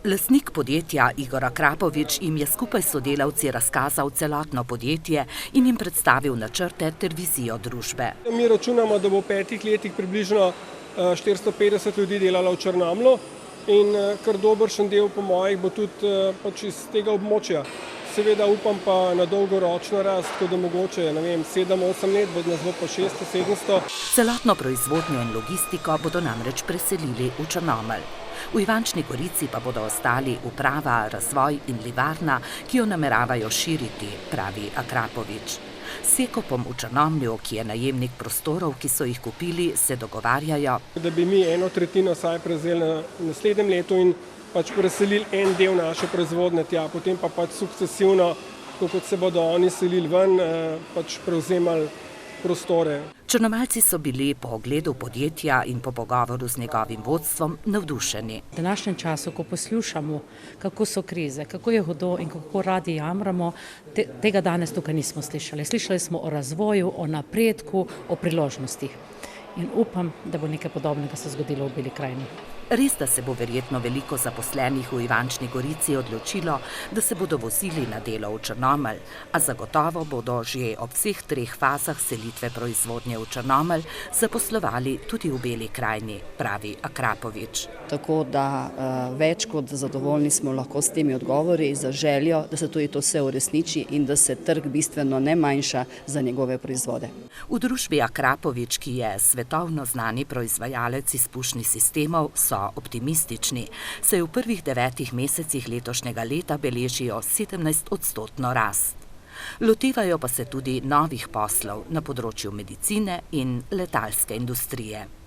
Lastnik podjetja Igor Akrapovič jim je skupaj s sodelavci razkazal celotno podjetje in jim predstavil načrte ter vizijo družbe. Mi računamo, da bo v 5 letih približno 450 ljudi delalo v Črnomlju in kar dobršen del po mojih bo tudi iz tega območja. Seveda upam pa na dolgoročno rast, tako da mogoče 7-8 let, nas bo pa 600-700. Celotno proizvodnjo in logistiko bodo namreč preselili v Črnomelj. V Ivančni Gorici pa bodo ostali uprava, razvoj in livarna, ki jo nameravajo širiti, pravi Akrapovič. S Sekopom v Črnomlju, ki je najemnik prostorov, ki so jih kupili, se dogovarjajo, da bi mi 1/3 vsaj prevzeli na naslednjem letu in preselili en del naše proizvodnje tja, potem pa sukcesivno, kot se bodo oni selili ven, prevzemali prostore. Črnomaljci so bili po ogledu podjetja in po pogovoru z njegovim vodstvom navdušeni. V današnjem času, ko poslušamo, kako so krize, kako je hudo in kako radi jamramo, tega danes tukaj nismo slišali. Slišali smo o razvoju, o napredku, o priložnostih. In upam, da bo nekaj podobnega se zgodilo v Beli krajini. Res, da se bo verjetno veliko zaposlenih v Ivančni Gorici odločilo, da se bodo vozili na delo v Črnomelj, a zagotovo bodo že ob vseh 3 fazah selitve proizvodnje v Črnomelj zaposlovali tudi v Beli krajini, pravi Akrapovič. Tako da več kot zadovoljni smo lahko s temi odgovori za željo, da se tudi to vse uresniči in da se trg bistveno ne manjša za njegove proizvode. V družbi Akrapovič, ki je svetovno znani proizvajalec izpušnih sistemov, so optimistični, saj v prvih 9 mesecih letošnjega leta beležijo 17% rast. Lotevajo pa se tudi novih poslov na področju medicine in letalske industrije.